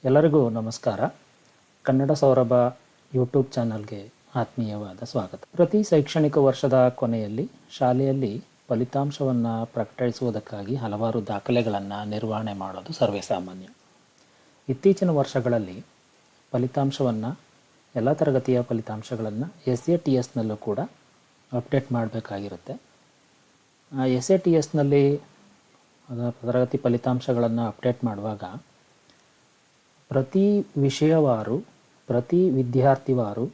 ಎಲ್ಲರಿಗೂ ನಮಸ್ಕಾರ. ಕನ್ನಡ ಸೌರಭ ಯೂಟ್ಯೂಬ್ ಚಾನಲ್ಗೆ ಆತ್ಮೀಯವಾದ ಸ್ವಾಗತ. ಪ್ರತಿ ಶೈಕ್ಷಣಿಕ ವರ್ಷದ ಕೊನೆಯಲ್ಲಿ ಶಾಲೆಯಲ್ಲಿ ಫಲಿತಾಂಶವನ್ನು ಪ್ರಕಟಿಸುವುದಕ್ಕಾಗಿ ಹಲವಾರು ದಾಖಲೆಗಳನ್ನು ನಿರ್ವಹಣೆ ಮಾಡೋದು ಸರ್ವೇಸಾಮಾನ್ಯ. ಇತ್ತೀಚಿನ ವರ್ಷಗಳಲ್ಲಿ ಫಲಿತಾಂಶವನ್ನು ಎಲ್ಲ ತರಗತಿಯ ಫಲಿತಾಂಶಗಳನ್ನು SATSನಲ್ಲೂ ಕೂಡ ಅಪ್ಡೇಟ್ ಮಾಡಬೇಕಾಗಿರುತ್ತೆ. SATSನಲ್ಲಿ ತರಗತಿ ಫಲಿತಾಂಶಗಳನ್ನು ಅಪ್ಡೇಟ್ ಮಾಡುವಾಗ ಪ್ರತಿ ವಿಷಯವಾರು ಪ್ರತಿ ವಿದ್ಯಾರ್ಥಿವಾರು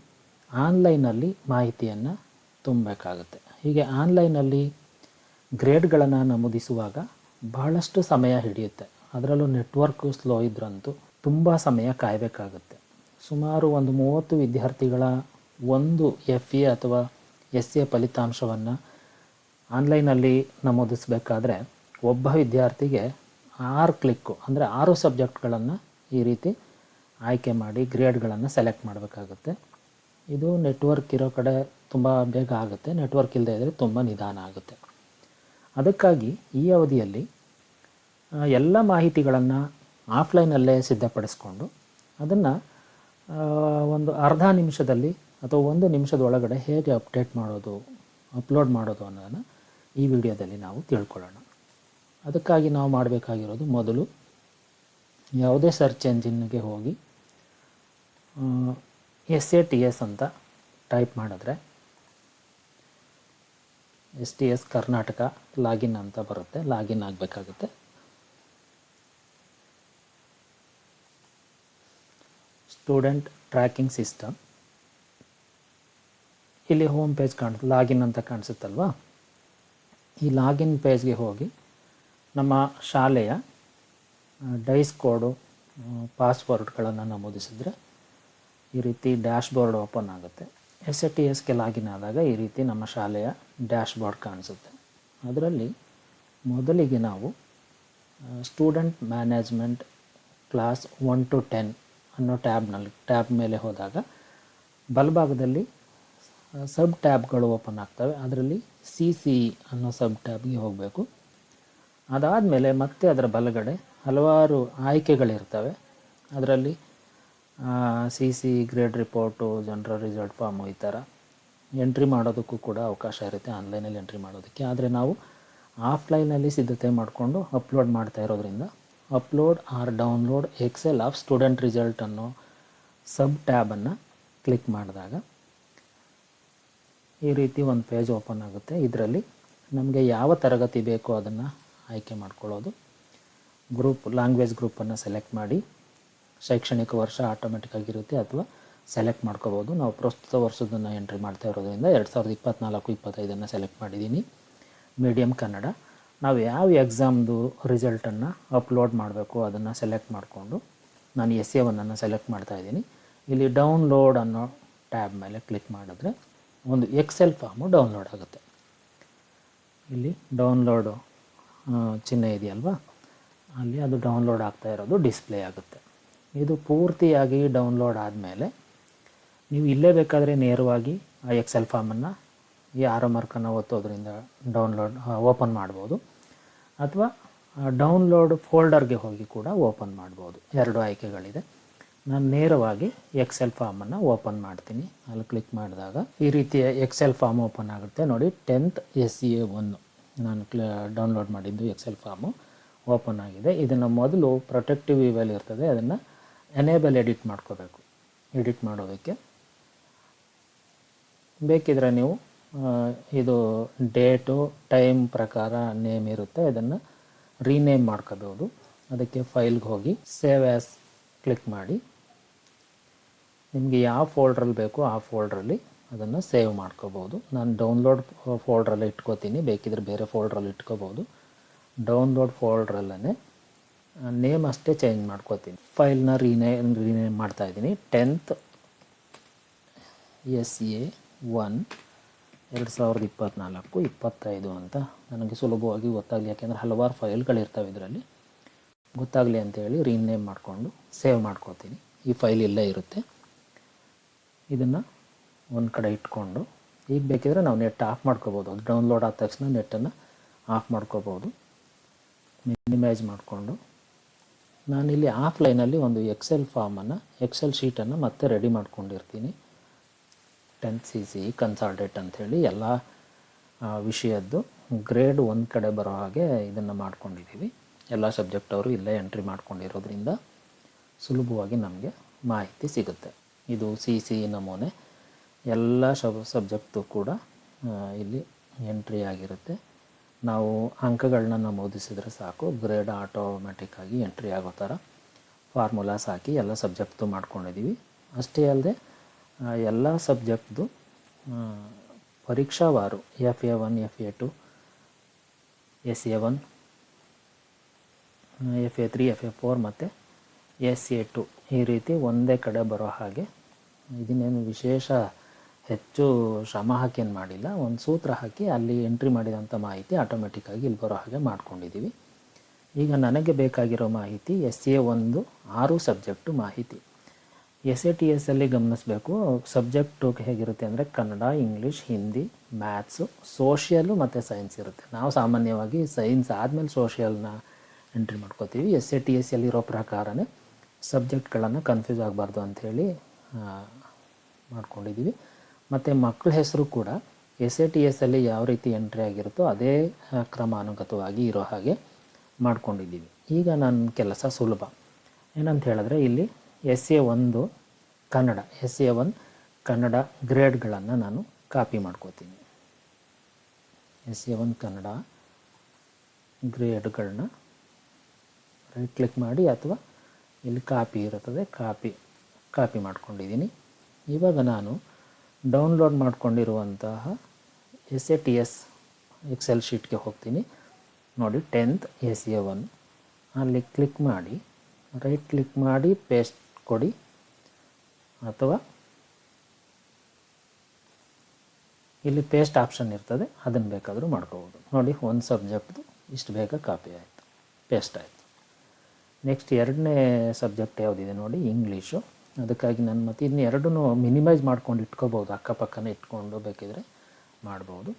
ಆನ್ಲೈನಲ್ಲಿ ಮಾಹಿತಿಯನ್ನು ತುಂಬಬೇಕಾಗುತ್ತೆ. ಹೀಗೆ ಆನ್ಲೈನಲ್ಲಿ ಗ್ರೇಡ್ಗಳನ್ನು ನಮೂದಿಸುವಾಗ ಬಹಳಷ್ಟು ಸಮಯ ಹಿಡಿಯುತ್ತೆ. ಅದರಲ್ಲೂ ನೆಟ್ವರ್ಕು ಸ್ಲೋ ಇದ್ರಂತೂ ತುಂಬ ಸಮಯ ಕಾಯಬೇಕಾಗುತ್ತೆ. ಸುಮಾರು ಒಂದು 30 ವಿದ್ಯಾರ್ಥಿಗಳ ಒಂದು FA ಅಥವಾ SA ಫಲಿತಾಂಶವನ್ನು ಆನ್ಲೈನಲ್ಲಿ ನಮೂದಿಸಬೇಕಾದ್ರೆ ಒಬ್ಬ ವಿದ್ಯಾರ್ಥಿಗೆ 6 ಕ್ಲಿಕ್ಕು ಅಂದರೆ 6 ಸಬ್ಜೆಕ್ಟ್ಗಳನ್ನು ಈ ರೀತಿ ಆಯ್ಕೆ ಮಾಡಿ ಗ್ರೇಡ್ಗಳನ್ನು ಸೆಲೆಕ್ಟ್ ಮಾಡಬೇಕಾಗುತ್ತೆ. ಇದು ನೆಟ್ವರ್ಕ್ ಇರೋ ಕಡೆ ತುಂಬ ಬೇಗ ಆಗುತ್ತೆ, ನೆಟ್ವರ್ಕ್ ಇಲ್ಲದೆ ಇದ್ದರೆ ತುಂಬ ನಿಧಾನ ಆಗುತ್ತೆ. ಅದಕ್ಕಾಗಿ ಈ ಅವಧಿಯಲ್ಲಿ ಎಲ್ಲ ಮಾಹಿತಿಗಳನ್ನು ಆಫ್ಲೈನಲ್ಲೇ ಸಿದ್ಧಪಡಿಸ್ಕೊಂಡು ಅದನ್ನು ಒಂದು ಅರ್ಧ ನಿಮಿಷದಲ್ಲಿ ಅಥವಾ 1 ನಿಮಿಷದೊಳಗಡೆ ಹೇಗೆ ಅಪ್ಲೋಡ್ ಮಾಡೋದು ಅನ್ನೋದನ್ನು ಈ ವಿಡಿಯೋದಲ್ಲಿ ನಾವು ತಿಳ್ಕೊಳ್ಳೋಣ. ಅದಕ್ಕಾಗಿ ನಾವು ಮಾಡಬೇಕಾಗಿರೋದು, ಮೊದಲು ಯಾವುದೇ ಸರ್ಚ್ ಎಂಜಿನ್ಗೆ ಹೋಗಿ SATS ಅಂತ ಟೈಪ್ ಮಾಡಿದ್ರೆ STS ಕರ್ನಾಟಕ ಲಾಗಿನ್ ಅಂತ ಬರುತ್ತೆ. ಲಾಗಿನ್ ಆಗಬೇಕಾಗುತ್ತೆ. ಸ್ಟೂಡೆಂಟ್ ಟ್ರ್ಯಾಕಿಂಗ್ ಸಿಸ್ಟಮ್, ಇಲ್ಲಿ ಹೋಮ್ ಪೇಜ್ ಕಾಣಿಸುತ್ತೆ, ಲಾಗಿನ್ ಅಂತ ಕಾಣಿಸುತ್ತಲ್ವಾ. ಈ ಲಾಗಿನ್ ಪೇಜ್ಗೆ ಹೋಗಿ ನಮ್ಮ ಶಾಲೆಯ ಡೈಸ್ ಕೋಡು ಪಾಸ್ವರ್ಡ್ಗಳನ್ನು ನಮೂದಿಸಿದ್ರೆ ಈ ರೀತಿ ಡ್ಯಾಶ್ ಬೋರ್ಡ್ ಓಪನ್ ಆಗುತ್ತೆ. SATSಗೆ ಲಾಗಿನ್ ಆದಾಗ ಈ ರೀತಿ ನಮ್ಮ ಶಾಲೆಯ ಡ್ಯಾಶ್ ಬೋರ್ಡ್ ಕಾಣಿಸುತ್ತೆ. ಅದರಲ್ಲಿ ಮೊದಲಿಗೆ ನಾವು ಸ್ಟೂಡೆಂಟ್ ಮ್ಯಾನೇಜ್ಮೆಂಟ್ ಕ್ಲಾಸ್ 1 to 10 ಅನ್ನೋ ಟ್ಯಾಬ್ ಮೇಲೆ ಹೋದಾಗ ಬಲಭಾಗದಲ್ಲಿ ಸಬ್ ಟ್ಯಾಬ್ಗಳು ಓಪನ್ ಆಗ್ತವೆ. ಅದರಲ್ಲಿ CCE ಅನ್ನೋ ಸಬ್ ಟ್ಯಾಬ್ಗೆ ಹೋಗಬೇಕು. ಅದಾದಮೇಲೆ ಮತ್ತೆ ಅದರ ಬಲಗಡೆ ಹಲವಾರು ಆಯ್ಕೆಗಳಿರ್ತವೆ. ಅದರಲ್ಲಿ CCE grade report, general result form, ಈ ಥರ ಎಂಟ್ರಿ ಮಾಡೋದಕ್ಕೂ ಕೂಡ ಅವಕಾಶ ಇರುತ್ತೆ, ಆನ್ಲೈನಲ್ಲಿ ಎಂಟ್ರಿ ಮಾಡೋದಕ್ಕೆ. ಆದರೆ ನಾವು ಆಫ್ಲೈನಲ್ಲಿ ಸಿದ್ಧತೆ ಮಾಡಿಕೊಂಡು ಅಪ್ಲೋಡ್ ಮಾಡ್ತಾ ಇರೋದ್ರಿಂದ upload or download excel of student result ಅನ್ನೋ ಸಬ್ ಟ್ಯಾಬನ್ನು ಕ್ಲಿಕ್ ಮಾಡಿದಾಗ ಈ ರೀತಿ ಒಂದು ಪೇಜ್ ಓಪನ್ ಆಗುತ್ತೆ. ಇದರಲ್ಲಿ ನಮಗೆ ಯಾವ ತರಗತಿ ಬೇಕೋ ಅದನ್ನು ಆಯ್ಕೆ ಮಾಡ್ಕೊಳ್ಳೋದು. ಲ್ಯಾಂಗ್ವೇಜ್ ಗ್ರೂಪನ್ನು ಸೆಲೆಕ್ಟ್ ಮಾಡಿ ಶೈಕ್ಷಣಿಕ ವರ್ಷ ಆಟೋಮೆಟಿಕ್ ಆಗಿರುತ್ತೆ ಅಥವಾ ಸೆಲೆಕ್ಟ್ ಮಾಡ್ಕೋಬೋದು. ನಾವು ಪ್ರಸ್ತುತ ವರ್ಷದನ್ನು ಎಂಟ್ರಿ ಮಾಡ್ತಾ ಇರೋದ್ರಿಂದ 2024-25 ಸೆಲೆಕ್ಟ್ ಮಾಡಿದ್ದೀನಿ. ಮೀಡಿಯಮ್ ಕನ್ನಡ. ನಾವು ಯಾವ ಎಕ್ಸಾಮ್ದು ರಿಸಲ್ಟನ್ನು ಅಪ್ಲೋಡ್ ಮಾಡಬೇಕು ಅದನ್ನು ಸೆಲೆಕ್ಟ್ ಮಾಡಿಕೊಂಡು ನಾನು SA1 ಸೆಲೆಕ್ಟ್ ಮಾಡ್ತಾಯಿದ್ದೀನಿ. ಇಲ್ಲಿ ಡೌನ್ಲೋಡ್ ಅನ್ನೋ ಟ್ಯಾಬ್ ಮೇಲೆ ಕ್ಲಿಕ್ ಮಾಡಿದ್ರೆ ಒಂದು ಎಕ್ಸೆಲ್ ಫಾರ್ಮು ಡೌನ್ಲೋಡ್ ಆಗುತ್ತೆ. ಇಲ್ಲಿ ಡೌನ್ಲೋಡು ಚಿಹ್ನೆ ಇದೆಯಲ್ವಾ, ಅಲ್ಲಿ ಅದು ಡೌನ್ಲೋಡ್ ಆಗ್ತಾ ಇರೋದು ಡಿಸ್ಪ್ಲೇ ಆಗುತ್ತೆ. ಇದು ಪೂರ್ತಿಯಾಗಿ ಡೌನ್ಲೋಡ್ ಆದಮೇಲೆ ನೀವು ಇಲ್ಲೇ ಬೇಕಾದರೆ ನೇರವಾಗಿ ಆ ಎಕ್ಸೆಲ್ ಫಾರ್ಮನ್ನು ಈ ಆರೋ ಮಾರ್ಕನ್ನು ಒತ್ತೋದ್ರಿಂದ ಓಪನ್ ಮಾಡ್ಬೋದು, ಅಥವಾ ಡೌನ್ಲೋಡ್ ಫೋಲ್ಡರ್ಗೆ ಹೋಗಿ ಕೂಡ ಓಪನ್ ಮಾಡ್ಬೋದು. 2 ಆಯ್ಕೆಗಳಿದೆ. ನಾನು ನೇರವಾಗಿ ಎಕ್ಸೆಲ್ ಫಾರ್ಮನ್ನು ಓಪನ್ ಮಾಡ್ತೀನಿ. ಅಲ್ಲಿ ಕ್ಲಿಕ್ ಮಾಡಿದಾಗ ಈ ರೀತಿಯ ಎಕ್ಸೆಲ್ ಫಾರ್ಮ್ ಓಪನ್ ಆಗುತ್ತೆ. ನೋಡಿ, 10th SCA1 ನಾನು ಡೌನ್ಲೋಡ್ ಮಾಡಿದ್ದು ಎಕ್ಸೆಲ್ ಫಾರ್ಮು ಓಪನ್ ಆಗಿದೆ. ಇದನ್ನು ಮೊದಲು ಪ್ರೊಟೆಕ್ಟಿವ್ ಇವೆಲ್ ಇರ್ತದೆ, ಅದನ್ನು ಎನೇಬಲ್ ಎಡಿಟ್ ಮಾಡ್ಕೋಬೇಕು. ಎಡಿಟ್ ಮಾಡೋದಕ್ಕೆ ಬೇಕಿದ್ರೆ ನೀವು ಇದು ಡೇಟು ಟೈಮ್ ಪ್ರಕಾರ ನೇಮ್ ಇರುತ್ತೆ, ಇದನ್ನು ರೀನೇಮ್ ಮಾಡ್ಕೋಬೋದು. ಅದಕ್ಕೆ ಫೈಲ್ಗೆ ಹೋಗಿ ಸೇವ್ ಆ್ಯಸ್ ಕ್ಲಿಕ್ ಮಾಡಿ ನಿಮಗೆ ಯಾವ ಫೋಲ್ಡ್ರಲ್ಲಿ ಬೇಕೋ ಆ ಫೋಲ್ಡ್ರಲ್ಲಿ ಅದನ್ನು ಸೇವ್ ಮಾಡ್ಕೋಬೋದು. ನಾನು ಡೌನ್ಲೋಡ್ ಫೋಲ್ಡ್ರಲ್ಲಿ ಇಟ್ಕೋತೀನಿ, ಬೇಕಿದ್ರೆ ಬೇರೆ ಫೋಲ್ಡ್ರಲ್ಲಿ ಇಟ್ಕೋಬೋದು. ಡೌನ್ಲೋಡ್ ಫೋಲ್ಡ್ರಲ್ಲೇ ನೇಮ್ ಅಷ್ಟೇ ಚೇಂಜ್ ಮಾಡ್ಕೋತೀನಿ. ಫೈಲ್ನ ರೀನೇಮ್ ಮಾಡ್ತಾಯಿದ್ದೀನಿ. 10th SCA1 2024-25 ಅಂತ ನನಗೆ ಸುಲಭವಾಗಿ ಗೊತ್ತಾಗಲಿ, ಯಾಕೆಂದರೆ ಹಲವಾರು ಫೈಲ್ಗಳಿರ್ತವೆ ಇದರಲ್ಲಿ, ಗೊತ್ತಾಗಲಿ ಅಂತೇಳಿ ರೀನೇಮ್ ಮಾಡಿಕೊಂಡು ಸೇವ್ ಮಾಡ್ಕೋತೀನಿ. ಈ ಫೈಲ್ ಇಲ್ಲೇ ಇರುತ್ತೆ. ಇದನ್ನು ಒಂದು ಕಡೆ ಇಟ್ಕೊಂಡು ಈಗ ಬೇಕಿದ್ರೆ ನಾವು ನೆಟ್ ಆಫ್ ಮಾಡ್ಕೋಬೋದು. ಅದು ಡೌನ್ಲೋಡ್ ಆದ ತಕ್ಷಣ ನೆಟ್ಟನ್ನು ಆಫ್ ಮಾಡ್ಕೋಬೋದು. ಮಿನಿಮೈಸ್ ಮಾಡಿಕೊಂಡು ನಾನಿಲ್ಲಿ ಆಫ್ಲೈನಲ್ಲಿ ಒಂದು ಎಕ್ಸೆಲ್ ಫಾರ್ಮನ್ನು ಎಕ್ಸೆಲ್ ಶೀಟನ್ನು ಮತ್ತೆ ರೆಡಿ ಮಾಡ್ಕೊಂಡಿರ್ತೀನಿ. 10th CC ಕನ್ಸಾಲ್ಟೇಟ್ ಅಂಥೇಳಿ ಎಲ್ಲ ವಿಷಯದ್ದು ಗ್ರೇಡ್ ಒಂದು ಕಡೆ ಬರೋ ಹಾಗೆ ಇದನ್ನು ಮಾಡ್ಕೊಂಡಿದ್ದೀವಿ. ಎಲ್ಲ ಸಬ್ಜೆಕ್ಟ್ ಅವರು ಇಲ್ಲೇ ಎಂಟ್ರಿ ಮಾಡ್ಕೊಂಡಿರೋದ್ರಿಂದ ಸುಲಭವಾಗಿ ನಮಗೆ ಮಾಹಿತಿ ಸಿಗುತ್ತೆ. ಇದು CC ನಮೂನೆ ಎಲ್ಲ ಸಬ್ಜೆಕ್ಟು ಕೂಡ ಇಲ್ಲಿ ಎಂಟ್ರಿ ಆಗಿರುತ್ತೆ. ನಾವು ಅಂಕಗಳನ್ನ ನಮೂದಿಸಿದರೆ ಸಾಕು, ಗ್ರೇಡ್ ಆಟೋಮೆಟಿಕ್ಕಾಗಿ ಎಂಟ್ರಿ ಆಗೋ ಥರ ಫಾರ್ಮುಲಾಸ್ ಹಾಕಿ ಎಲ್ಲ ಸಬ್ಜೆಕ್ಟ್ದು ಮಾಡ್ಕೊಂಡಿದ್ದೀವಿ. ಅಷ್ಟೇ ಅಲ್ಲದೆ ಎಲ್ಲ ಸಬ್ಜೆಕ್ಟ್ದು ಪರೀಕ್ಷಾವಾರು FA1, FA2, SA1, FA3, FA4 ಮತ್ತು SA2 ಈ ರೀತಿ ಒಂದೇ ಕಡೆ ಬರೋ ಹಾಗೆ, ಇದನ್ನೇನು ವಿಶೇಷ ಹೆಚ್ಚು ಶ್ರಮ ಹಾಕೇನು ಮಾಡಿಲ್ಲ, ಒಂದು ಸೂತ್ರ ಹಾಕಿ ಅಲ್ಲಿ ಎಂಟ್ರಿ ಮಾಡಿದಂಥ ಮಾಹಿತಿ ಆಟೋಮೆಟಿಕ್ಕಾಗಿ ಇಲ್ಲಿ ಬರೋ ಹಾಗೆ ಮಾಡ್ಕೊಂಡಿದ್ದೀವಿ. ಈಗ ನನಗೆ ಬೇಕಾಗಿರೋ ಮಾಹಿತಿ SA1 6 ಸಬ್ಜೆಕ್ಟು ಮಾಹಿತಿ. SATS ಅಲ್ಲಿ ಗಮನಿಸಬೇಕು, ಸಬ್ಜೆಕ್ಟು ಹೇಗಿರುತ್ತೆ ಅಂದರೆ ಕನ್ನಡ, ಇಂಗ್ಲೀಷ್, ಹಿಂದಿ, ಮ್ಯಾಥ್ಸು, ಸೋಷಿಯಲು ಮತ್ತು ಸೈನ್ಸ್ ಇರುತ್ತೆ. ನಾವು ಸಾಮಾನ್ಯವಾಗಿ ಸೈನ್ಸ್ ಆದಮೇಲೆ ಸೋಷಿಯಲ್ನ ಎಂಟ್ರಿ ಮಾಡ್ಕೋತೀವಿ. SATS ಅಲ್ಲಿರೋ ಪ್ರಕಾರನೇ ಸಬ್ಜೆಕ್ಟ್ಗಳನ್ನು ಕನ್ಫ್ಯೂಸ್ ಆಗಬಾರ್ದು ಅಂಥೇಳಿ ಮಾಡ್ಕೊಂಡಿದ್ದೀವಿ. ಮತ್ತು ಮಕ್ಕಳ ಹೆಸರು ಕೂಡ SATS ಅಲ್ಲಿ ಯಾವ ರೀತಿ ಎಂಟ್ರಿ ಆಗಿರುತ್ತೋ ಅದೇ ಕ್ರಮಾನುಗತವಾಗಿ ಇರೋ ಹಾಗೆ ಮಾಡ್ಕೊಂಡಿದ್ದೀವಿ. ಈಗ ನನ್ನ ಕೆಲಸ ಸುಲಭ ಏನಂತ ಹೇಳಿದ್ರೆ, ಇಲ್ಲಿ SA1 ಕನ್ನಡ, SA1 ಕನ್ನಡ ಗ್ರೇಡ್ಗಳನ್ನು ನಾನು ಕಾಪಿ ಮಾಡ್ಕೋತೀನಿ. SA1 ಕನ್ನಡ ಗ್ರೇಡ್ಗಳನ್ನ ರೈಟ್ ಕ್ಲಿಕ್ ಮಾಡಿ ಅಥವಾ ಇಲ್ಲಿ ಕಾಪಿ ಇರುತ್ತದೆ, ಕಾಪಿ ಮಾಡ್ಕೊಂಡಿದ್ದೀನಿ. ಇವಾಗ ನಾನು ಡೌನ್ಲೋಡ್ ಮಾಡ್ಕೊಂಡಿರುವಂತಹ SATS ಎಕ್ಸೆಲ್ ಶೀಟ್ಗೆ ಹೋಗ್ತೀನಿ. ನೋಡಿ 10th SA1 ಅಲ್ಲಿ ಕ್ಲಿಕ್ ಮಾಡಿ, ರೈಟ್ ಕ್ಲಿಕ್ ಮಾಡಿ ಪೇಸ್ಟ್ ಕೊಡಿ, ಅಥವಾ ಇಲ್ಲಿ ಪೇಸ್ಟ್ ಆಪ್ಷನ್ ಇರ್ತದೆ, ಅದನ್ನು ಬೇಕಾದರೂ ಮಾಡ್ಕೋಬೋದು. ನೋಡಿ, ಒಂದು ಸಬ್ಜೆಕ್ಟ್ದು ಇಷ್ಟು ಬೇಗ ಕಾಪಿ ಆಯಿತು, ಪೇಸ್ಟ್ ಆಯಿತು. ನೆಕ್ಸ್ಟ್ ಎರಡನೇ ಸಬ್ಜೆಕ್ಟ್ ಯಾವುದಿದೆ ನೋಡಿ, ಇಂಗ್ಲೀಷು. ಅದಕ್ಕಾಗಿ ನಾನು ಮತ್ತೆ ಇನ್ನು ಎರಡೂ ಮಿನಿಮೈಸ್ ಮಾಡ್ಕೊಂಡು ಇಟ್ಕೋಬೋದು, ಅಕ್ಕಪಕ್ಕನೇ ಇಟ್ಕೊಂಡು ಬೇಕಿದ್ರೆ ಮಾಡ್ಬೋದು.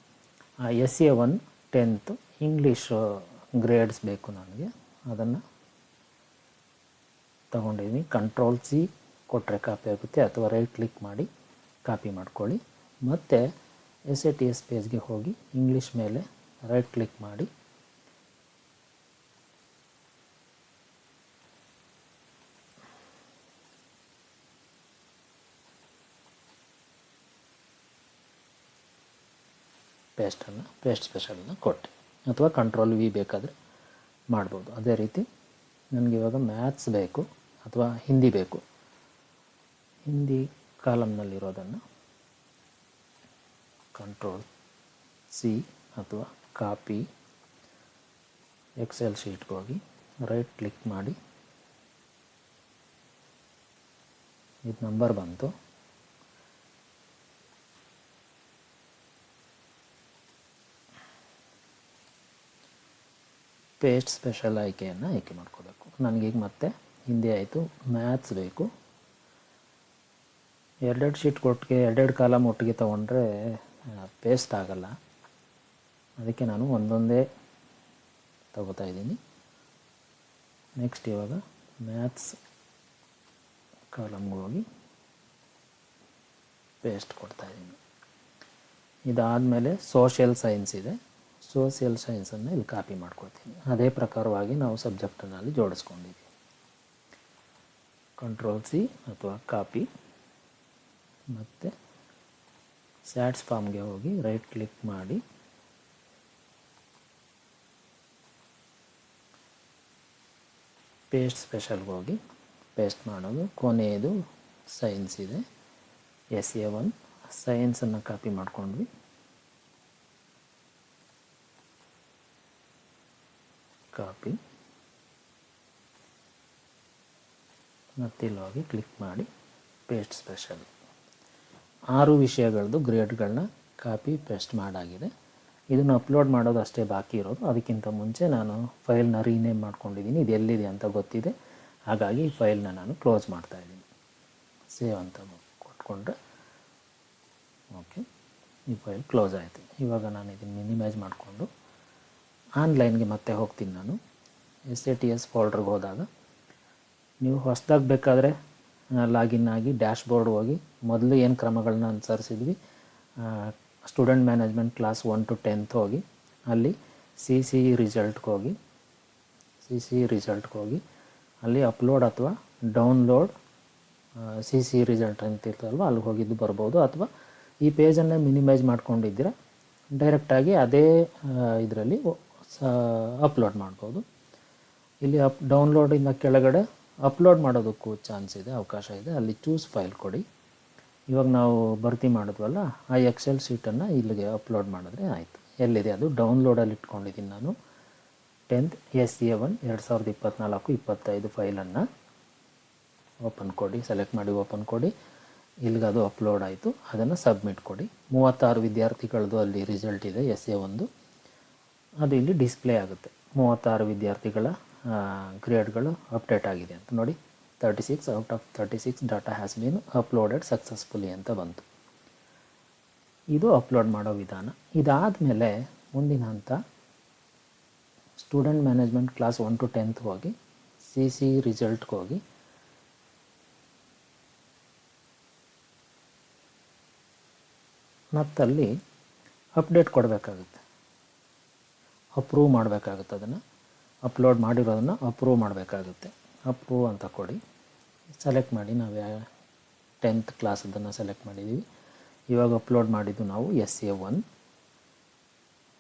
SA1 10th ಇಂಗ್ಲೀಷು ಗ್ರೇಡ್ಸ್ ಬೇಕು ನನಗೆ, ಅದನ್ನು ತಗೊಂಡಿದ್ದೀನಿ. Ctrl+C ಕೊಟ್ಟರೆ ಕಾಪಿ ಆಗುತ್ತೆ, ಅಥವಾ ರೈಟ್ ಕ್ಲಿಕ್ ಮಾಡಿ ಕಾಪಿ ಮಾಡ್ಕೊಳ್ಳಿ. ಮತ್ತು SATS ಪೇಜ್ಗೆ ಹೋಗಿ ಇಂಗ್ಲೀಷ್ ಮೇಲೆ ರೈಟ್ ಕ್ಲಿಕ್ ಮಾಡಿ ಪೇಸ್ಟ್ ಸ್ಪೆಷಲನ್ನು ಕೊಟ್ಟೆ, ಅಥವಾ Ctrl+V ಬೇಕಾದರೆ ಮಾಡ್ಬೋದು. ಅದೇ ರೀತಿ ನನಗೆ ಇವಾಗ ಮ್ಯಾಥ್ಸ್ ಬೇಕು ಅಥವಾ ಹಿಂದಿ ಬೇಕು. ಹಿಂದಿ ಕಾಲಮ್ನಲ್ಲಿರೋದನ್ನು Ctrl+C ಅಥವಾ ಕಾಪಿ ಎಕ್ಸೆಲ್ ಶೀಟ್ಗೆ ಹೋಗಿ ರೈಟ್ ಕ್ಲಿಕ್ ಮಾಡಿ, ಇದು ನಂಬರ್ ಬಂತು, ಪೇಸ್ಟ್ ಸ್ಪೆಷಲ್ ಆಯ್ಕೆಯನ್ನು ಆಯ್ಕೆ ಮಾಡ್ಕೋಬೇಕು. ನನಗೀಗ ಮತ್ತೆ ಹಿಂದಿ ಆಯಿತು, ಮ್ಯಾಥ್ಸ್ ಬೇಕು. ಎರಡೆರಡು ಶೀಟ್ ಕೊಟ್ಟಿಗೆ ಎರಡೆರಡು ಕಾಲಮ್ ಒಟ್ಟಿಗೆ ತೊಗೊಂಡ್ರೆ ಪೇಸ್ಟ್ ಆಗಲ್ಲ, ಅದಕ್ಕೆ ನಾನು ಒಂದೊಂದೇ ತಗೋತಾ ಇದ್ದೀನಿ. ನೆಕ್ಸ್ಟ್ ಇವಾಗ ಮ್ಯಾಥ್ಸ್ ಕಾಲಮ್ಗೆ ಹೋಗಿ ಪೇಸ್ಟ್ ಕೊಡ್ತಾಯಿದ್ದೀನಿ. ಇದಾದಮೇಲೆ ಸೋಷಿಯಲ್ ಸೈನ್ಸ್ ಇದೆ, ಸೋಷಿಯಲ್ ಸೈನ್ಸನ್ನು ಇಲ್ಲಿ ಕಾಪಿ ಮಾಡ್ಕೊಳ್ತೀನಿ. ಅದೇ ಪ್ರಕಾರವಾಗಿ ನಾವು ಸಬ್ಜೆಕ್ಟನ್ನು ಜೋಡಿಸ್ಕೊಂಡಿದ್ದೀವಿ. Ctrl+C ಅಥವಾ ಕಾಪಿ, ಮತ್ತು ಸ್ಯಾಟ್ಸ್ ಫಾರ್ಮ್ಗೆ ಹೋಗಿ ರೈಟ್ ಕ್ಲಿಕ್ ಮಾಡಿ ಪೇಸ್ಟ್ ಸ್ಪೆಷಲ್ಗೆ ಹೋಗಿ ಪೇಸ್ಟ್ ಮಾಡೋದು. ಕೊನೆಯದು ಸೈನ್ಸ್ ಇದೆ, SA1 ಸೈನ್ಸನ್ನು ಕಾಪಿ ಮಾಡ್ಕೊಂಡ್ವಿ. ಕಾಪಿ, ಮತ್ತಿಲ್ಲಿ ಹೋಗಿ ಕ್ಲಿಕ್ ಮಾಡಿ ಪೇಸ್ಟ್ ಸ್ಪೆಷಲ್. 6 ವಿಷಯಗಳದ್ದು ಗ್ರೇಡ್ಗಳನ್ನ ಕಾಪಿ ಪೇಸ್ಟ್ ಮಾಡಾಗಿದೆ. ಇದನ್ನು ಅಪ್ಲೋಡ್ ಮಾಡೋದು ಅಷ್ಟೇ ಬಾಕಿ ಇರೋದು. ಅದಕ್ಕಿಂತ ಮುಂಚೆ ನಾನು ಫೈಲ್ನ ರೀನೇಮ್ ಮಾಡ್ಕೊಂಡಿದ್ದೀನಿ, ಇದು ಎಲ್ಲಿದೆ ಅಂತ ಗೊತ್ತಿದೆ, ಹಾಗಾಗಿ ಈ ಫೈಲ್ನ ನಾನು ಕ್ಲೋಸ್ ಮಾಡ್ತಾಯಿದ್ದೀನಿ. ಸೇವ್ ಅಂತ ಕೊಟ್ಕೊಂಡ್ರೆ ಓಕೆ, ಈ ಫೈಲ್ ಕ್ಲೋಸ್ ಆಯಿತು. ಇವಾಗ ನಾನು ಇದನ್ನು ಮಿನಿಮೈಸ್ ಮಾಡಿಕೊಂಡು ಆನ್ಲೈನ್ಗೆ ಮತ್ತೆ ಹೋಗ್ತೀನಿ. ನಾನು SATS ಫೋಲ್ಡ್ರಿಗೆ ಹೋದಾಗ ನೀವು ಹೊಸದಾಗಿ ಬೇಕಾದರೆ ಲಾಗಿನ್ ಆಗಿ ಡ್ಯಾಶ್ಬೋರ್ಡ್ ಹೋಗಿ ಮೊದಲು ಏನು ಕ್ರಮಗಳನ್ನ ಅನುಸರಿಸಿದ್ವಿ student management class 1 to 10th ಹೋಗಿ ಅಲ್ಲಿ ಸಿ ರಿಸಲ್ಟ್ಗೆ ಹೋಗಿ ಅಲ್ಲಿ ಅಪ್ಲೋಡ್ ಅಥವಾ ಡೌನ್ಲೋಡ್ ಸಿ ರಿಸಲ್ಟ್ ಅಂತ ಇರ್ತಲ್ವ ಅಲ್ಲಿಗೆ ಹೋಗಿದ್ದು ಬರ್ಬೋದು. ಅಥವಾ ಈ ಪೇಜನ್ನು ಮಿನಿಮೈಸ್ ಮಾಡ್ಕೊಂಡಿದ್ದೀರ ಡೈರೆಕ್ಟಾಗಿ ಅದೇ ಇದರಲ್ಲಿ ಅಪ್ಲೋಡ್ ಮಾಡ್ಬೋದು. ಇಲ್ಲಿ ಡೌನ್ಲೋಡಿಂದ ಕೆಳಗಡೆ ಅಪ್ಲೋಡ್ ಮಾಡೋದಕ್ಕೂ ಚಾನ್ಸ್ ಇದೆ, ಅವಕಾಶ ಇದೆ. ಅಲ್ಲಿ ಚೂಸ್ ಫೈಲ್ ಕೊಡಿ. ಇವಾಗ ನಾವು ಭರ್ತಿ ಮಾಡಿದ್ವಲ್ಲ ಆ ಎಕ್ಸೆಲ್ ಶೀಟನ್ನು ಇಲ್ಲಿಗೆ ಅಪ್ಲೋಡ್ ಮಾಡಿದ್ರೆ ಆಯಿತು. ಎಲ್ಲಿದೆ ಅದು ಡೌನ್ಲೋಡಲ್ಲಿ ಇಟ್ಕೊಂಡಿದ್ದೀನಿ ನಾನು 10th SA1 2024-25 ಫೈಲನ್ನು ಓಪನ್ ಕೊಡಿ, ಸೆಲೆಕ್ಟ್ ಮಾಡಿ ಓಪನ್ ಕೊಡಿ. ಇಲ್ಲಿಗೆ ಅದು ಅಪ್ಲೋಡ್ ಆಯಿತು. ಅದನ್ನು ಸಬ್ಮಿಟ್ ಕೊಡಿ. 36 ವಿದ್ಯಾರ್ಥಿಗಳದ್ದು ಅಲ್ಲಿ ರಿಸಲ್ಟ್ ಇದೆ SA1. ಅದು ಇಲ್ಲಿ ಡಿಸ್ಪ್ಲೇ ಆಗುತ್ತೆ. 36 ವಿದ್ಯಾರ್ಥಿಗಳ ಗ್ರೇಡ್ಗಳು ಅಪ್ಡೇಟ್ ಆಗಿದೆ ಅಂತ ನೋಡಿ. 36 out of 36 data has been uploaded successfully ಅಂತ ಬಂತು. ಇದು ಅಪ್ಲೋಡ್ ಮಾಡೋ ವಿಧಾನ. ಇದಾದಮೇಲೆ ಮುಂದಿನ ಹಂತ student management class 1 to 10th ಹೋಗಿ ಸಿ ರಿಸಲ್ಟ್ಗೆ ಹೋಗಿ ಮತ್ತಲ್ಲಿ ಅಪ್ಡೇಟ್ ಕೊಡಬೇಕಾಗುತ್ತೆ, ಅಪ್ರೂವ್ ಮಾಡಬೇಕಾಗುತ್ತೆ. ಅದನ್ನು ಅಪ್ಲೋಡ್ ಮಾಡಿರೋದನ್ನು ಅಪ್ರೂವ್ ಮಾಡಬೇಕಾಗುತ್ತೆ. ಅಪ್ರೂವ್ ಅಂತ ಕೊಡಿ, ಸೆಲೆಕ್ಟ್ ಮಾಡಿ. ನಾವು 10th ಕ್ಲಾಸದನ್ನು ಸೆಲೆಕ್ಟ್ ಮಾಡಿದ್ದೀವಿ. ಇವಾಗ ಅಪ್ಲೋಡ್ ಮಾಡಿದ್ದು ನಾವು SA1.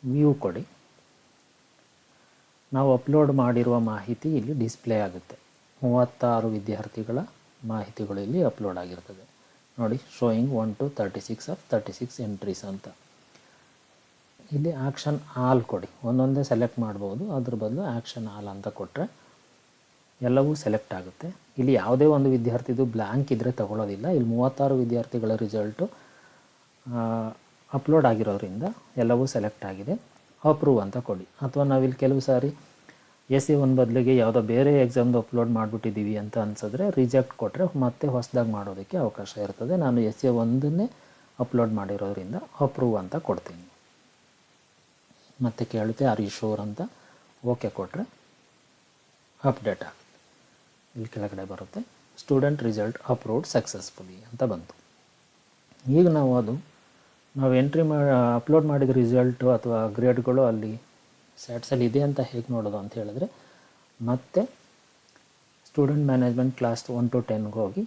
ವ್ಯೂ ಕೊಡಿ. ನಾವು ಅಪ್ಲೋಡ್ ಮಾಡಿರುವ ಮಾಹಿತಿ ಇಲ್ಲಿ ಡಿಸ್ಪ್ಲೇ ಆಗುತ್ತೆ. 36 ವಿದ್ಯಾರ್ಥಿಗಳ ಮಾಹಿತಿಗಳು ಇಲ್ಲಿ ಅಪ್ಲೋಡ್ ಆಗಿರ್ತದೆ ನೋಡಿ. ಶೋಯಿಂಗ್ 1 to 36 of 36 ಎಂಟ್ರೀಸ್ ಅಂತ. ಇಲ್ಲಿ ಆ್ಯಕ್ಷನ್ ಆಲ್ ಕೊಡಿ. ಒಂದೊಂದೇ ಸೆಲೆಕ್ಟ್ ಮಾಡ್ಬೋದು, ಅದ್ರ ಬದಲು ಆ್ಯಕ್ಷನ್ ಆಲ್ ಅಂತ ಕೊಟ್ಟರೆ ಎಲ್ಲವೂ ಸೆಲೆಕ್ಟ್ ಆಗುತ್ತೆ. ಇಲ್ಲಿ ಯಾವುದೇ ಒಂದು ವಿದ್ಯಾರ್ಥಿದು ಬ್ಲ್ಯಾಂಕ್ ಇದ್ದರೆ ತಗೊಳ್ಳೋದಿಲ್ಲ. ಇಲ್ಲಿ 36 ವಿದ್ಯಾರ್ಥಿಗಳ ರಿಸಲ್ಟು ಅಪ್ಲೋಡ್ ಆಗಿರೋದ್ರಿಂದ ಎಲ್ಲವೂ ಸೆಲೆಕ್ಟ್ ಆಗಿದೆ. ಅಪ್ರೂವ್ ಅಂತ ಕೊಡಿ. ಅಥವಾ ನಾವಿಲ್ಲಿ ಕೆಲವು ಸಾರಿ SA1 ಬದಲಿಗೆ ಯಾವುದೋ ಬೇರೆ ಎಕ್ಸಾಮ್ದು ಅಪ್ಲೋಡ್ ಮಾಡಿಬಿಟ್ಟಿದ್ದೀವಿ ಅಂತ ಅನಿಸಿದ್ರೆ ರಿಜೆಕ್ಟ್ ಕೊಟ್ಟರೆ ಮತ್ತೆ ಹೊಸದಾಗಿ ಮಾಡೋದಕ್ಕೆ ಅವಕಾಶ ಇರ್ತದೆ. ನಾನು SA1 ಅಪ್ಲೋಡ್ ಮಾಡಿರೋದ್ರಿಂದ ಅಪ್ರೂವ್ ಅಂತ ಕೊಡ್ತೀನಿ. ಮತ್ತೆ ಕೇಳುತ್ತೆ ಆರ್ ಯು ಶೋರ್ ಅಂತ. ಓಕೆ ಕೊಟ್ಟರೆ ಅಪ್ಡೇಟ್ ಆಗುತ್ತೆ. ಇಲ್ಲಿ ಕೆಳಗಡೆ ಬರುತ್ತೆ ಸ್ಟೂಡೆಂಟ್ ರಿಸಲ್ಟ್ ಅಪ್ರೂವ್ಡ್ ಸಕ್ಸಸ್ಫುಲಿ ಅಂತ ಬಂತು. ಈಗ ನಾವು ಎಂಟ್ರಿ ಅಪ್ಲೋಡ್ ಮಾಡಿದ ರಿಸಲ್ಟು ಅಥವಾ ಗ್ರೇಡ್ಗಳು ಅಲ್ಲಿ ಸ್ಯಾಟ್ಸಲ್ಲಿ ಇದೆ ಅಂತ ಹೇಗೆ ನೋಡೋದು ಅಂತ ಹೇಳಿದ್ರೆ ಮತ್ತೆ ಸ್ಟೂಡೆಂಟ್ ಮ್ಯಾನೇಜ್ಮೆಂಟ್ ಕ್ಲಾಸ್ 1 to 10ಗೆ ಹೋಗಿ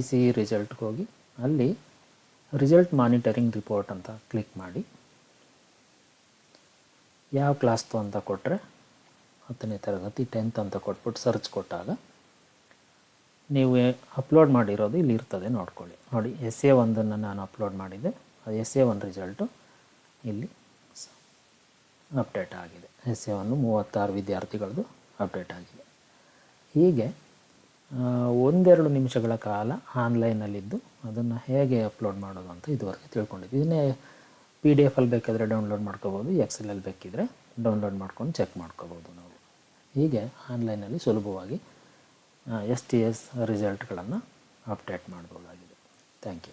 ಸಿ ರಿಸಲ್ಟ್ಗೆ ಹೋಗಿ ಅಲ್ಲಿ ರಿಸಲ್ಟ್ ಮಾನಿಟರಿಂಗ್ ರಿಪೋರ್ಟ್ ಅಂತ ಕ್ಲಿಕ್ ಮಾಡಿ ಯಾವ ಕ್ಲಾಸ್ತು ಅಂತ ಕೊಟ್ಟರೆ 10ನೇ ತರಗತಿ 10th ಅಂತ ಕೊಟ್ಬಿಟ್ಟು ಸರ್ಚ್ ಕೊಟ್ಟಾಗ ನೀವು ಅಪ್ಲೋಡ್ ಮಾಡಿರೋದು ಇಲ್ಲಿ ಇರ್ತದೆ ನೋಡ್ಕೊಳ್ಳಿ. ನೋಡಿ SA1 ನಾನು ಅಪ್ಲೋಡ್ ಮಾಡಿದ್ದೆ, ಅದು SA1 ರಿಸಲ್ಟು ಇಲ್ಲಿ ಅಪ್ಡೇಟ್ ಆಗಿದೆ. SA1 36 ವಿದ್ಯಾರ್ಥಿಗಳದ್ದು ಅಪ್ಡೇಟ್ ಆಗಿದೆ. ಹೀಗೆ 1-2 ನಿಮಿಷಗಳ ಕಾಲ ಆನ್ಲೈನಲ್ಲಿದ್ದು ಅದನ್ನು ಹೇಗೆ ಅಪ್ಲೋಡ್ ಮಾಡೋದು ಅಂತ ಇದುವರೆಗೆ ತಿಳ್ಕೊಂಡಿದ್ವಿ. ಇದನ್ನೇ PDF ಅಲ್ಲಿ ಬೇಕಾದರೆ ಡೌನ್ಲೋಡ್ ಮಾಡ್ಕೋಬೋದು, ಎಕ್ಸೆಲಲ್ಲಿ ಬೇಕಿದ್ರೆ ಡೌನ್ಲೋಡ್ ಮಾಡ್ಕೊಂಡು ಚೆಕ್ ಮಾಡ್ಕೋಬೋದು. ನಾವು ಹೀಗೆ ಆನ್ಲೈನಲ್ಲಿ ಸುಲಭವಾಗಿ STS ರಿಸಲ್ಟ್ಗಳನ್ನು ಅಪ್ಡೇಟ್ ಮಾಡ್ಬೋದಾಗಿದೆ. Thank you.